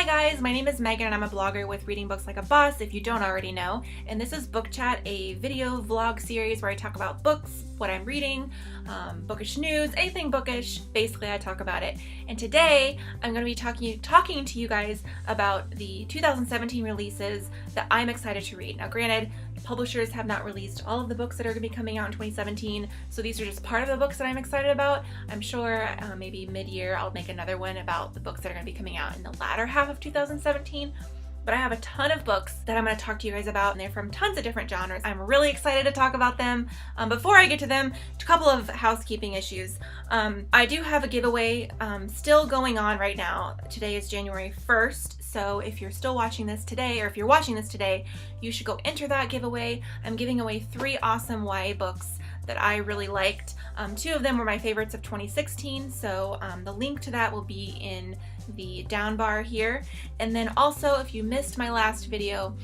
Hi guys, my name is Megan and I'm a blogger with Reading Books Like a Boss, if you don't already know. And this is Book Chat, a video vlog series where I talk about books, what I'm reading, bookish news, anything bookish. Basically, I talk about it. And today, I'm going to be talking to you guys about the 2017 releases that I'm excited to read. Now, granted, publishers have not released all of the books that are going to be coming out in 2017, so these are just part of the books that I'm excited about. I'm sure maybe mid-year I'll make another one about the books that are going to be coming out in the latter half of 2017. But I have a ton of books that I'm going to talk to you guys about, and they're from tons of different genres. I'm really excited to talk about them. Before I get to them, a couple of housekeeping issues. I do have a giveaway still going on right now. Today is January 1st, so if you're still watching this today, or if you're watching this today, you should go enter that giveaway. I'm giving away 3 awesome YA books that I really liked. 2 of them were my favorites of 2016, so the link to that will be in the down bar here. And then also, if you missed my last video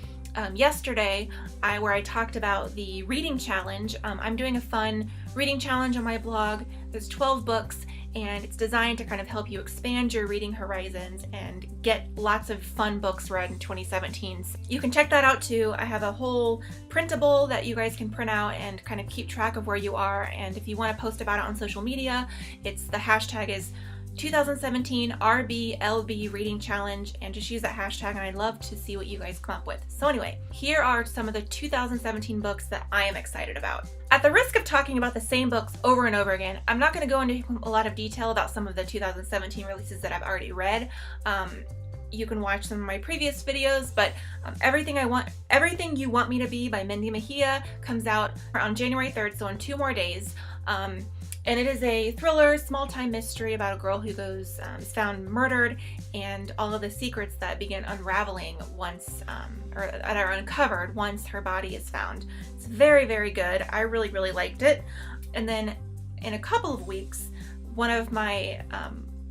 yesterday where I talked about the reading challenge, I'm doing a fun reading challenge on my blog. There's 12 books and it's designed to kind of help you expand your reading horizons and get lots of fun books read in 2017. So you can check that out too. I have a whole printable that you guys can print out and kind of keep track of where you are. And if you want to post about it on social media, the hashtag is 2017 RBLB Reading Challenge, and just use that hashtag, and I'd love to see what you guys come up with. So anyway, here are some of the 2017 books that I am excited about. At the risk of talking about the same books over and over again, I'm not going to go into a lot of detail about some of the 2017 releases that I've already read. You can watch some of my previous videos, but Everything You Want Me to Be by Mindy Mejia comes out on January 3rd, so in 2 more days. And it is a thriller, small-time mystery about a girl who is found murdered, and all of the secrets that begin unraveling or that are uncovered once her body is found. It's very, very good. I really, really liked it. And then in a couple of weeks, one of my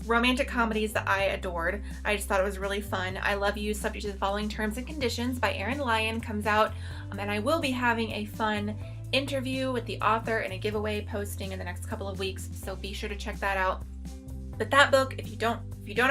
romantic comedies that I adored, I just thought it was really fun, I Love You, Subject to the Following Terms and Conditions by Erin Lyon comes out, and I will be having a fun interview with the author and a giveaway posting in the next couple of weeks, so be sure to check that out. But that book, if you don't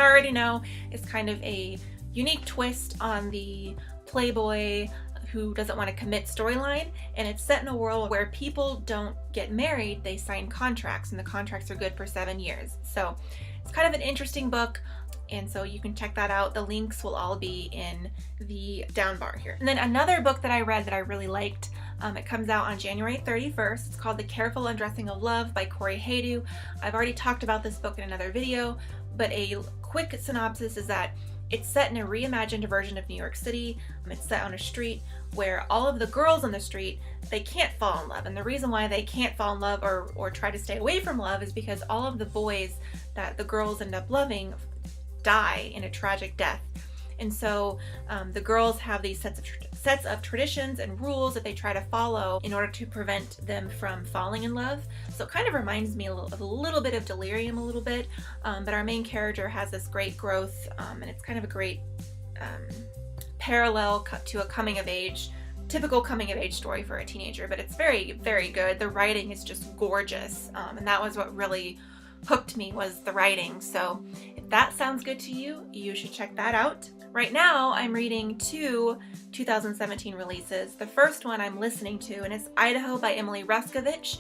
already know, is kind of a unique twist on the playboy who doesn't want to commit storyline, and it's set in a world where people don't get married, they sign contracts, and the contracts are good for 7 years. So it's kind of an interesting book, and so you can check that out. The links will all be in the down bar here. And then another book that I read that I really liked, it comes out on January 31st. It's called The Careful Undressing of Love by Corey Haydu. I've already talked about this book in another video, but a quick synopsis is that it's set in a reimagined version of New York City. It's set on a street where all of the girls on the street, they can't fall in love. And the reason why they can't fall in love or try to stay away from love is because all of the boys that the girls end up loving die in a tragic death. And so the girls have these sets of traditions and rules that they try to follow in order to prevent them from falling in love. So it kind of reminds me of a little bit of Delirium a little bit, but our main character has this great growth, and it's kind of a great parallel to a typical coming of age story for a teenager, but it's very, very good. The writing is just gorgeous, and that was what really hooked me, was the writing. So if that sounds good to you, you should check that out. Right now, I'm reading 2 2017 releases. The first one I'm listening to, and it's Idaho by Emily Ruskovich.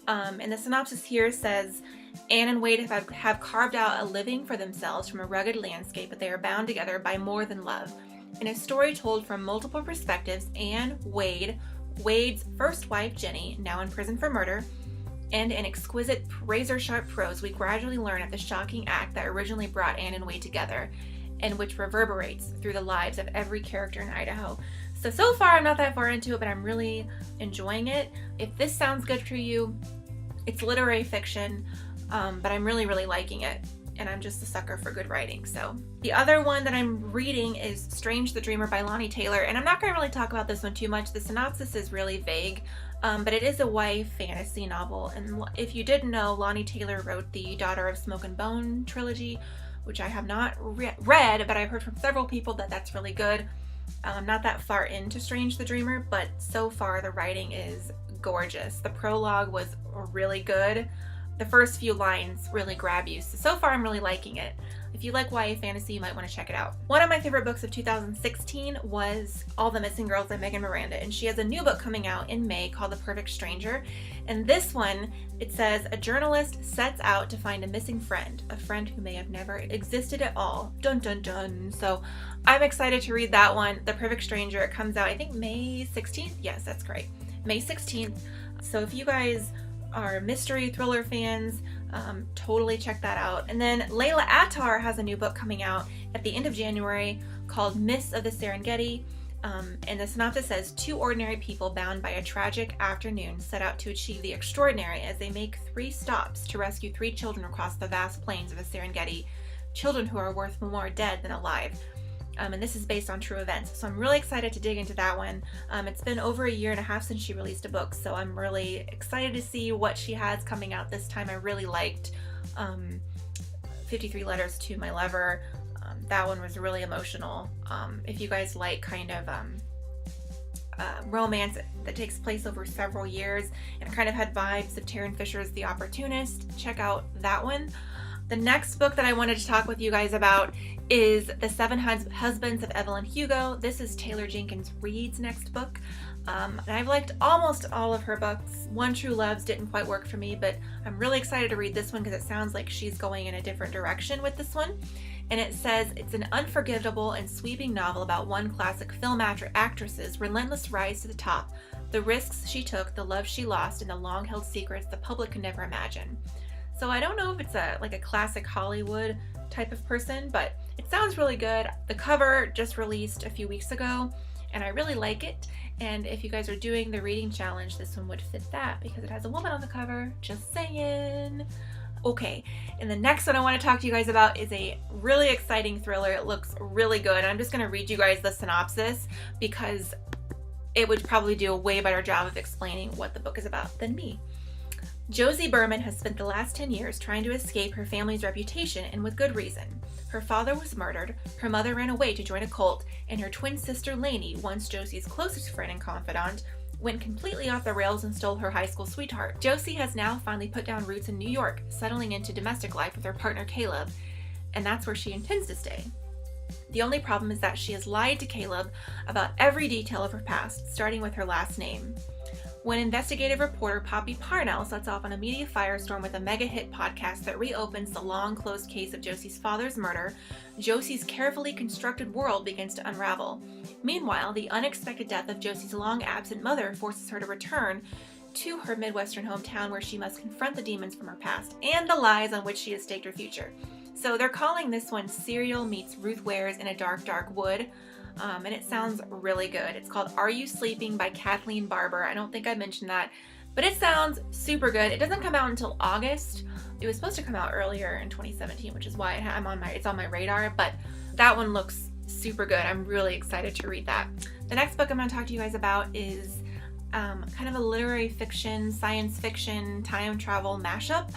And the synopsis here says, Anne and Wade have carved out a living for themselves from a rugged landscape, but they are bound together by more than love. In a story told from multiple perspectives, Anne, Wade's first wife, Jenny, now in prison for murder, and in exquisite razor-sharp prose, we gradually learn of the shocking act that originally brought Anne and Wade together, and which reverberates through the lives of every character in Idaho. So far I'm not that far into it, but I'm really enjoying it. If this sounds good for you, it's literary fiction, but I'm really, really liking it, and I'm just a sucker for good writing. So the other one that I'm reading is Strange the Dreamer by Lonnie Taylor, and I'm not going to really talk about this one too much. The synopsis is really vague, but it is a YA fantasy novel, and if you didn't know, Lonnie Taylor wrote the Daughter of Smoke and Bone trilogy, which I have not read, but I've heard from several people that that's really good. I'm not that far into Strange the Dreamer, but so far the writing is gorgeous. The prologue was really good. The first few lines really grab you. So far I'm really liking it. if you like YA fantasy, you might want to check it out. One of my favorite books of 2016 was All the Missing Girls by Megan Miranda, and she has a new book coming out in May called The Perfect Stranger. And this one, it says, a journalist sets out to find a missing friend, a friend who may have never existed at all. Dun dun dun. So I'm excited to read that one. The Perfect Stranger, it comes out, I think, May 16th. Yes, that's great. May 16th. So if you guys are mystery thriller fans, totally check that out. And then Lalah Attar has a new book coming out at the end of January called Myths of the Serengeti. And the synopsis says, two ordinary people bound by a tragic afternoon set out to achieve the extraordinary as they make 3 stops to rescue 3 children across the vast plains of the Serengeti, children who are worth more dead than alive. And this is based on true events. So I'm really excited to dig into that one. It's been over a year and a half since she released a book, so I'm really excited to see what she has coming out this time. I really liked 53 Letters to My Lover. That one was really emotional. If you guys like kind of romance that takes place over several years and kind of had vibes of Taryn Fisher's The Opportunist, check out that one. The next book that I wanted to talk with you guys about is The Seven Husbands of Evelyn Hugo. This is Taylor Jenkins Reid's next book. And I've liked almost all of her books. One True Loves didn't quite work for me, but I'm really excited to read this one because it sounds like she's going in a different direction with this one. And it says it's an unforgettable and sweeping novel about one classic film actress's relentless rise to the top, the risks she took, the love she lost, and the long-held secrets the public could never imagine. So I don't know if it's like a classic Hollywood type of person, but it sounds really good. The cover just released a few weeks ago, and I really like it. And if you guys are doing the reading challenge, this one would fit that because it has a woman on the cover. Just saying. Okay, and the next one I want to talk to you guys about is a really exciting thriller. It looks really good. I'm just going to read you guys the synopsis because it would probably do a way better job of explaining what the book is about than me. Josie Berman has spent the last 10 years trying to escape her family's reputation, and with good reason. Her father was murdered, her mother ran away to join a cult, and her twin sister Lainey, once Josie's closest friend and confidant, went completely off the rails and stole her high school sweetheart. Josie has now finally put down roots in New York, settling into domestic life with her partner Caleb, and that's where she intends to stay. The only problem is that she has lied to Caleb about every detail of her past, starting with her last name. When investigative reporter Poppy Parnell sets off on a media firestorm with a mega-hit podcast that reopens the long-closed case of Josie's father's murder, Josie's carefully constructed world begins to unravel. Meanwhile, the unexpected death of Josie's long-absent mother forces her to return to her Midwestern hometown where she must confront the demons from her past and the lies on which she has staked her future. So they're calling this one Serial Meets Ruth Ware's in a Dark, Dark Wood. And it sounds really good. It's called Are You Sleeping by Kathleen Barbara. I don't think I mentioned that, but it sounds super good. It doesn't come out until August. It was supposed to come out earlier in 2017, which is why it's on my radar, but that one looks super good. I'm really excited to read that. The next book I'm going to talk to you guys about is kind of a literary fiction, science fiction, time travel mashup.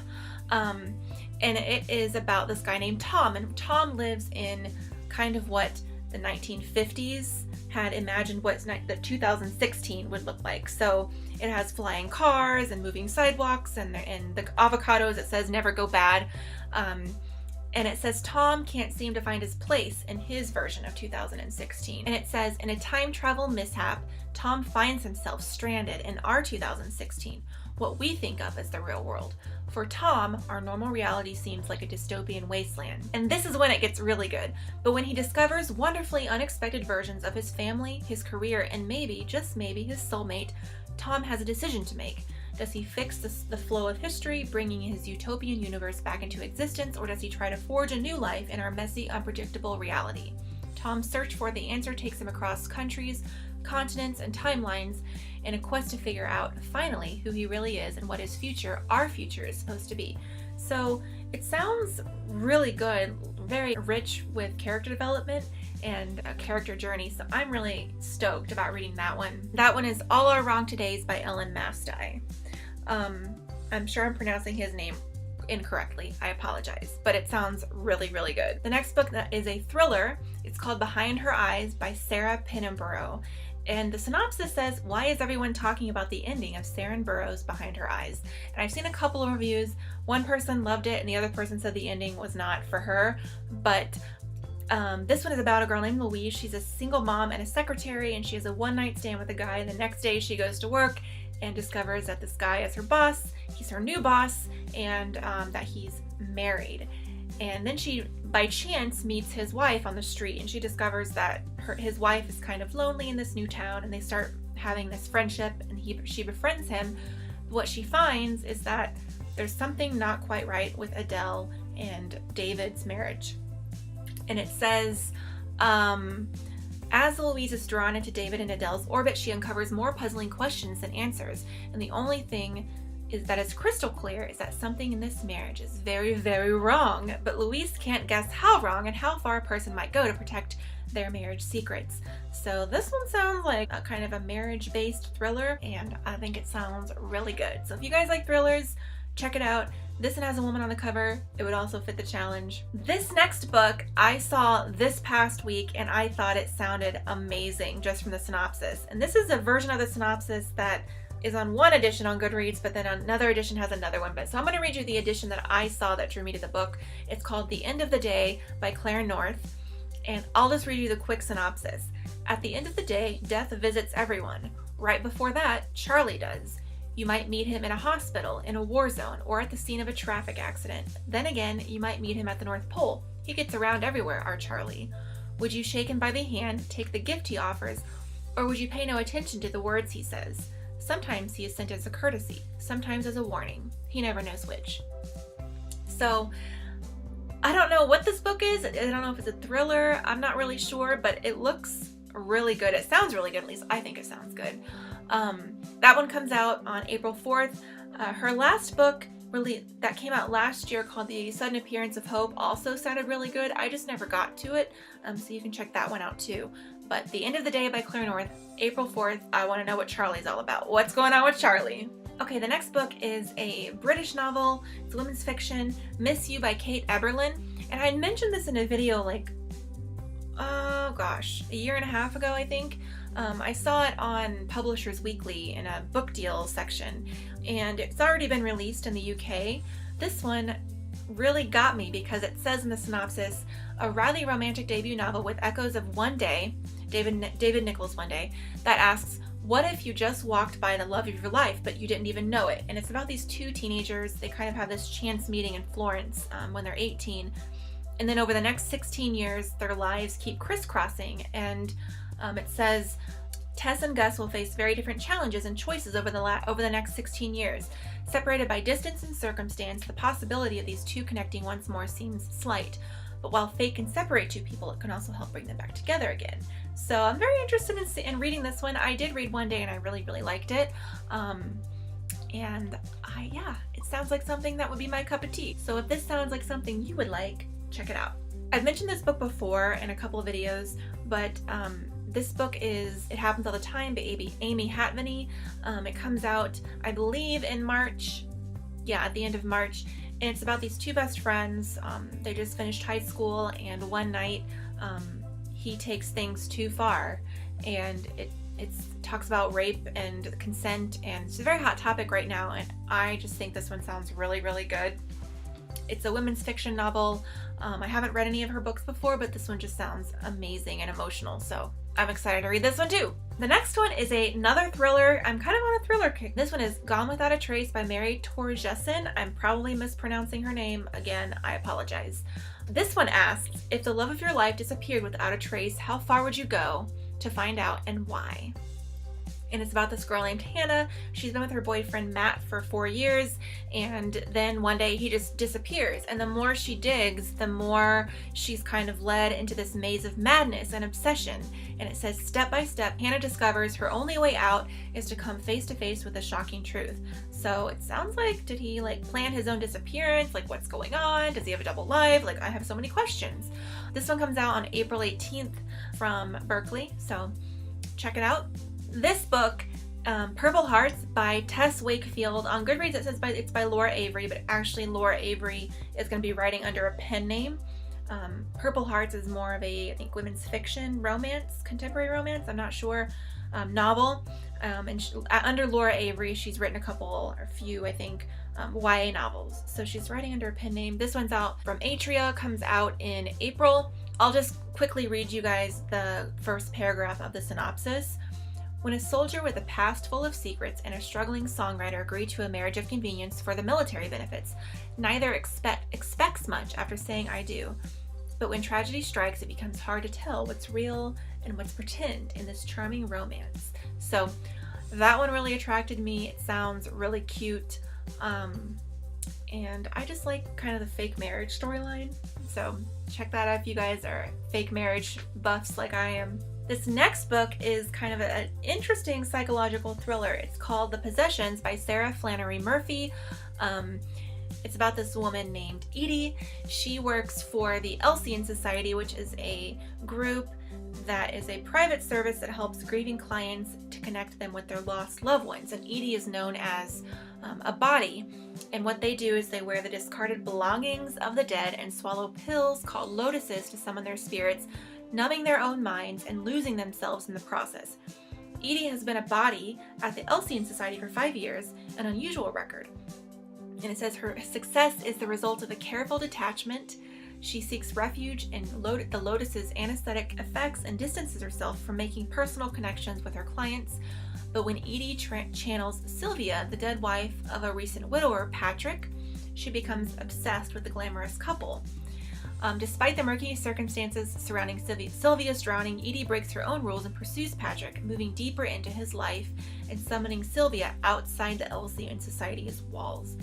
And it is about this guy named Tom, and Tom lives in kind of what the 1950s had imagined what the 2016 would look like. So it has flying cars and moving sidewalks and the avocados, it says never go bad. And it says Tom can't seem to find his place in his version of 2016. And it says in a time travel mishap, Tom finds himself stranded in our 2016, what we think of as the real world. For Tom, our normal reality seems like a dystopian wasteland. And this is when it gets really good. But when he discovers wonderfully unexpected versions of his family, his career, and maybe, just maybe, his soulmate, Tom has a decision to make. Does he fix the flow of history, bringing his utopian universe back into existence, or does he try to forge a new life in our messy, unpredictable reality? Tom's search for the answer takes him across countries, continents, and timelines in a quest to figure out, finally, who he really is and what his future, our future, is supposed to be. So it sounds really good, very rich with character development and a character journey, so I'm really stoked about reading that one. That one is All Our Wrong Todays by Ellen Mastai. I'm sure I'm pronouncing his name incorrectly. I apologize, but it sounds really, really good. The next book is a thriller. It's called Behind Her Eyes by Sarah Pinamborough, And the synopsis says, why is everyone talking about the ending of Saren Burroughs Behind Her Eyes? And I've seen a couple of reviews. One person loved it and the other person said the ending was not for her. But this one is about a girl named Louise. She's a single mom and a secretary, and she has a one-night stand with a guy. And the next day she goes to work and discovers that this guy is her boss. He's her new boss, and that he's married. And then she, by chance, meets his wife on the street, and she discovers that his wife is kind of lonely in this new town, and they start having this friendship, and she befriends him. What she finds is that there's something not quite right with Adele and David's marriage. And it says, as Louise is drawn into David and Adele's orbit, she uncovers more puzzling questions than answers. And the only thing that is crystal clear is that something in this marriage is very, very wrong. But Louise can't guess how wrong and how far a person might go to protect their marriage secrets. So this one sounds like a kind of a marriage-based thriller, and I think it sounds really good. So if you guys like thrillers, check it out. This one has a woman on the cover. It would also fit the challenge. This next book I saw this past week, and I thought it sounded amazing just from the synopsis. And this is a version of the synopsis that is on one edition on Goodreads, but then another edition has another one. So I'm going to read you the edition that I saw that drew me to the book. It's called The End of the Day by Claire North, and I'll just read you the quick synopsis. At the end of the day, death visits everyone. Right before that, Charlie does. You might meet him in a hospital, in a war zone, or at the scene of a traffic accident. Then again, you might meet him at the North Pole. He gets around everywhere, our Charlie. Would you shake him by the hand, take the gift he offers, or would you pay no attention to the words he says? Sometimes he is sent as a courtesy, sometimes as a warning. He never knows which. So, I don't know what this book is. I don't know if it's a thriller. I'm not really sure, but it looks really good. It sounds really good, at least I think it sounds good. That one comes out on April 4th. Her last book that came out last year called The Sudden Appearance of Hope also sounded really good. I just never got to it, so you can check that one out too. But The End of the Day by Claire North, April 4th. I want to know what Charlie's all about. What's going on with Charlie? Okay, the next book is a British novel. It's women's fiction, Miss You by Kate Eberlin. And I mentioned this in a video like, oh gosh, a year and a half ago, I think. I saw it on Publishers Weekly in a book deal section, and it's already been released in the UK. This one really got me because it says in the synopsis, a wryly romantic debut novel with echoes of One Day, David Nichols' One Day, that asks, what if you just walked by the love of your life, but you didn't even know it? And it's about these two teenagers. They kind of have this chance meeting in Florence when they're 18. And then over the next 16 years, their lives keep crisscrossing. And it says, Tess and Gus will face very different challenges and choices over the next 16 years. Separated by distance and circumstance, the possibility of these two connecting once more seems slight. But while fate can separate two people, it can also help bring them back together again. So I'm very interested in reading this one. I did read One Day and I really, really liked it. Yeah, it sounds like something that would be my cup of tea. So if this sounds like something you would like, check it out. I've mentioned this book before in a couple of videos, but this book is It Happens All the Time by Amy Hatman II. It comes out, I believe, in March. Yeah, at the end of March. And it's about these two best friends. They just finished high school, and one night he takes things too far. And it talks about rape and consent, and it's a very hot topic right now, and I just think this one sounds really, really good. It's a women's fiction novel. I haven't read any of her books before, but this one just sounds amazing and emotional, so I'm excited to read this one too. The next one is another thriller. I'm kind of on a thriller kick. This one is Gone Without a Trace by Mary Torgersen. I'm probably mispronouncing her name. Again, I apologize. This one asks, if the love of your life disappeared without a trace, how far would you go to find out, and why? And it's about this girl named Hannah. She's been with her boyfriend Matt for 4 years, and then one day he just disappears. And the more she digs, the more she's kind of led into this maze of madness and obsession. And it says, step by step, Hannah discovers her only way out is to come face to face with the shocking truth. So it sounds like, did he plan his own disappearance? What's going on? Does he have a double life? I have so many questions. This one comes out on April 18th from Berkeley, so check it out. This book, Purple Hearts by Tess Wakefield. On Goodreads it says it's by Laura Avery, but actually Laura Avery is going to be writing under a pen name. Purple Hearts is more of a, I think, women's fiction, romance, contemporary romance. I'm not sure. novel. And under Laura Avery, she's written a few, I think, YA novels. So she's writing under a pen name. This one's out from Atria, comes out in April. I'll just quickly read you guys the first paragraph of the synopsis. When a soldier with a past full of secrets and a struggling songwriter agree to a marriage of convenience for the military benefits, neither expects much after saying I do. But when tragedy strikes, it becomes hard to tell what's real and what's pretend in this charming romance. So that one really attracted me. It sounds really cute. And I just like kind of the fake marriage storyline. So check that out if you guys are fake marriage buffs like I am. This next book is kind of an interesting psychological thriller. It's called The Possessions by Sarah Flannery Murphy. It's about this woman named Edie. She works for the Elsian Society, which is a group that is a private service that helps grieving clients to connect them with their lost loved ones. And Edie is known as a body. And what they do is they wear the discarded belongings of the dead and swallow pills called lotuses to summon their spirits, numbing their own minds and losing themselves in the process. Edie has been a body at the Elsian Society for 5 years, an unusual record. And it says her success is the result of a careful detachment. She seeks refuge in the lotus's anesthetic effects and distances herself from making personal connections with her clients. But when Edie channels Sylvia, the dead wife of a recent widower, Patrick, she becomes obsessed with the glamorous couple. Despite the murky circumstances surrounding Sylvia's drowning, Edie breaks her own rules and pursues Patrick, moving deeper into his life and summoning Sylvia outside the Elsian Society's walls.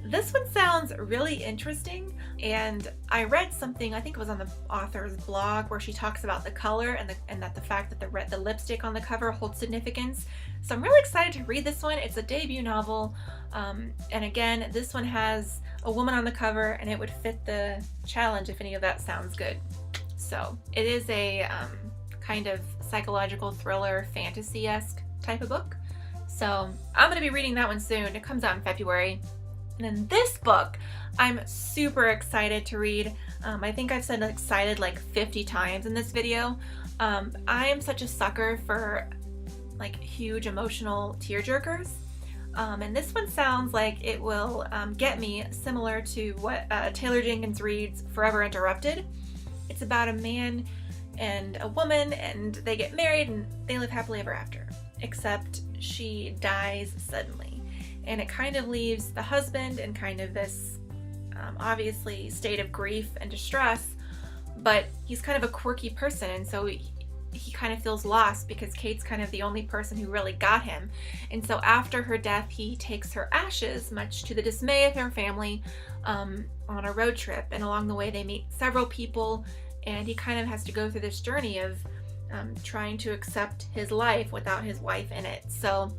This one sounds really interesting, and I read something, I think it was on the author's blog, where she talks about the color and that the fact that the lipstick on the cover holds significance. So I'm really excited to read this one. It's a debut novel, and again, this one has a woman on the cover, and it would fit the challenge if any of that sounds good. So it is a kind of psychological thriller, fantasy-esque type of book. So I'm going to be reading that one soon. It comes out in February. And then this book, I'm super excited to read. I think I've said excited like 50 times in this video. I am such a sucker for like huge emotional tearjerkers. And this one sounds like it will get me, similar to what Taylor Jenkins reads Forever Interrupted. It's about a man and a woman, and they get married and they live happily ever after. Except she dies suddenly. And it kind of leaves the husband in kind of this obviously state of grief and distress, but he's kind of a quirky person, and so he kind of feels lost because Kate's kind of the only person who really got him. And so after her death, he takes her ashes, much to the dismay of her family, on a road trip. And along the way, they meet several people, and he kind of has to go through this journey of trying to accept his life without his wife in it. So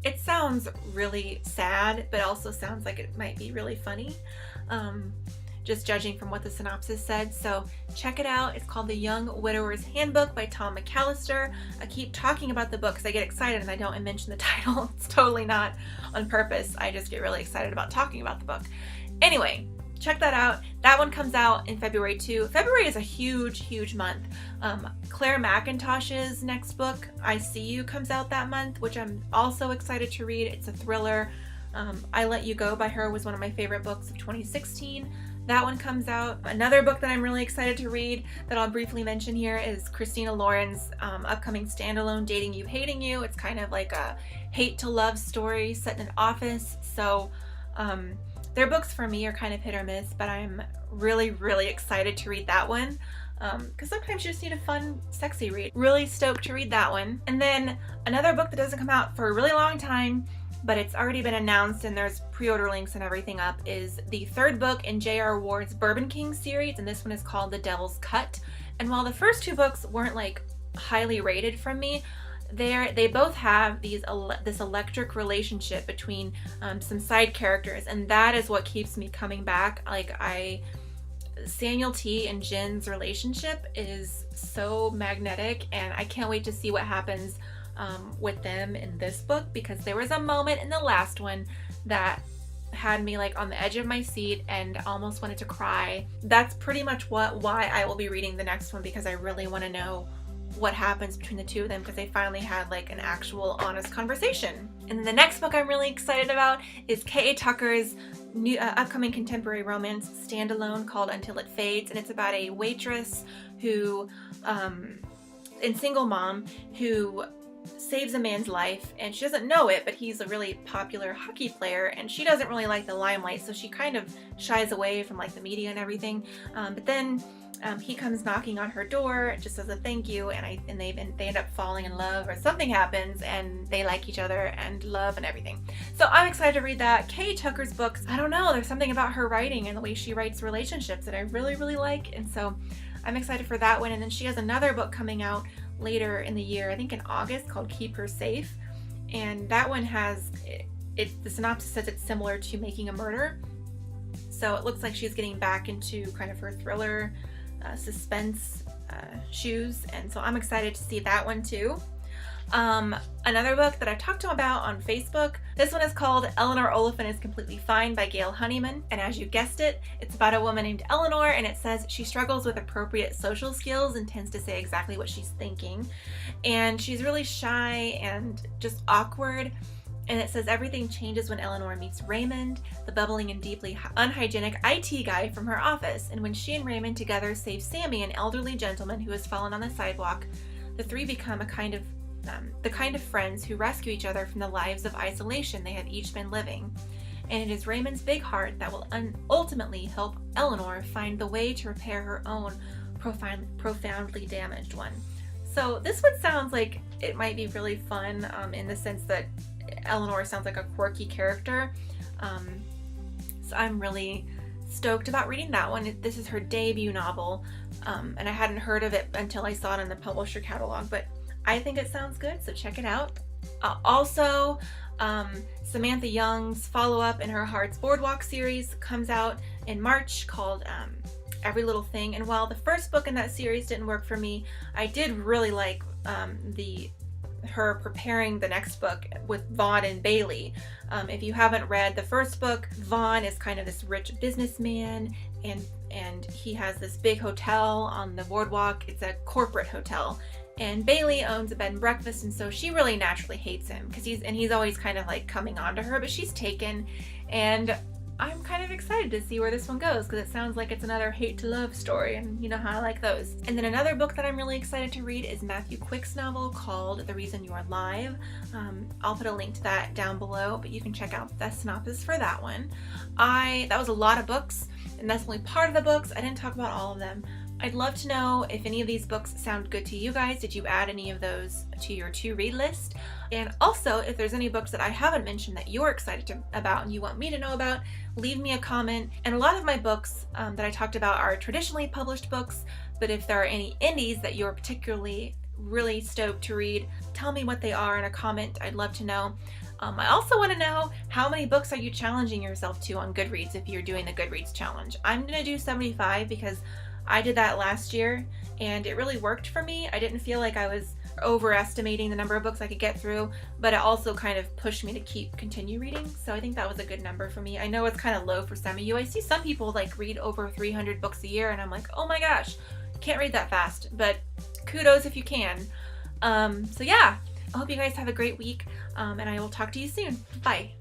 it sounds really sad, but also sounds like it might be really funny, just judging from what the synopsis said. So check it out. It's called The Young Widower's Handbook by Tom McAllister. I keep talking about the book because I get excited and I don't mention the title. It's totally not on purpose. I just get really excited about talking about the book. Anyway, check that out. That one comes out in February too. February is a huge month. Claire McIntosh's next book, I See You, comes out that month, which I'm also excited to read. It's a thriller. I Let You Go by her was one of my favorite books of 2016. That one comes out. Another book that I'm really excited to read that I'll briefly mention here is Christina Lauren's upcoming standalone, Dating You, Hating You. It's kind of like a hate to love story set in an office. So their books for me are kind of hit or miss, but I'm really excited to read that one. Because sometimes you just need a fun, sexy read. Really stoked to read that one. And then another book that doesn't come out for a really long time, but it's already been announced and there's pre-order links and everything up, is the third book in J.R. Ward's Bourbon King series, and this one is called The Devil's Cut. And while the first two books weren't like highly rated from me, they both have this electric relationship between some side characters, and that is what keeps me coming back. Samuel T. and Jen's relationship is so magnetic, and I can't wait to see what happens with them in this book, because there was a moment in the last one that had me like on the edge of my seat and almost wanted to cry. That's pretty much why I will be reading the next one, because I really want to know what happens between the two of them, because they finally had like an actual honest conversation. And then the next book I'm really excited about is K.A. Tucker's new upcoming contemporary romance standalone called Until It Fades, and it's about a waitress who and single mom who saves a man's life, and she doesn't know it, but he's a really popular hockey player, and she doesn't really like the limelight, so she kind of shies away from like the media and everything. But then he comes knocking on her door just as a thank you, and they end up falling in love, or something happens, and they like each other and love and everything. So I'm excited to read that. K.A. Tucker's books, I don't know, there's something about her writing and the way she writes relationships that I really, really like, and so I'm excited for that one. And then she has another book coming out later in the year, I think in August, called Keep Her Safe, and that one has the synopsis says it's similar to Making a Murder, so it looks like she's getting back into kind of her thriller suspense shoes, and so I'm excited to see that one too. Another book that I talked to about on Facebook, this one is called Eleanor Oliphant is Completely Fine by Gail Honeyman, and as you guessed it, it's about a woman named Eleanor, and it says she struggles with appropriate social skills and tends to say exactly what she's thinking, and she's really shy and just awkward. And it says everything changes when Eleanor meets Raymond, the bubbling and deeply unhygienic IT guy from her office, and when she and Raymond together save Sammy, an elderly gentleman who has fallen on the sidewalk, the three become the kind of friends who rescue each other from the lives of isolation they have each been living. And it is Raymond's big heart that will ultimately help Eleanor find the way to repair her own profoundly damaged one. So this one sounds like it might be really fun in the sense that Eleanor sounds like a quirky character. So I'm really stoked about reading that one. This is her debut novel, and I hadn't heard of it until I saw it in the publisher catalog, but I think it sounds good, so check it out. Also, Samantha Young's follow-up in her Heart's Boardwalk series comes out in March, called Every Little Thing, and while the first book in that series didn't work for me, I did really like her preparing the next book with Vaughn and Bailey. If you haven't read the first book, Vaughn is kind of this rich businessman, and he has this big hotel on the boardwalk. It's a corporate hotel, and Bailey owns a bed and breakfast, and so she really naturally hates him because he's always kind of like coming on to her, but she's taken, and I'm kind of excited to see where this one goes because it sounds like it's another hate to love story, and you know how I like those. And then another book that I'm really excited to read is Matthew Quick's novel called The Reason You Are Alive. I'll put a link to that down below, but you can check out the synopsis for that one. That was a lot of books, and that's only part of the books. I didn't talk about all of them. I'd love to know if any of these books sound good to you guys. Did you add any of those to your to-read list? And also, if there's any books that I haven't mentioned that you're excited about and you want me to know about, leave me a comment. And a lot of my books that I talked about are traditionally published books, but if there are any indies that you're particularly really stoked to read, tell me what they are in a comment. I'd love to know. I also want to know, how many books are you challenging yourself to on Goodreads if you're doing the Goodreads challenge? I'm going to do 75 because I did that last year and it really worked for me. I didn't feel like I was overestimating the number of books I could get through, but it also kind of pushed me to continue reading. So I think that was a good number for me. I know it's kind of low for some of you. I see some people like read over 300 books a year and I'm like, oh my gosh, can't read that fast, but kudos if you can. So yeah, I hope you guys have a great week, and I will talk to you soon. Bye.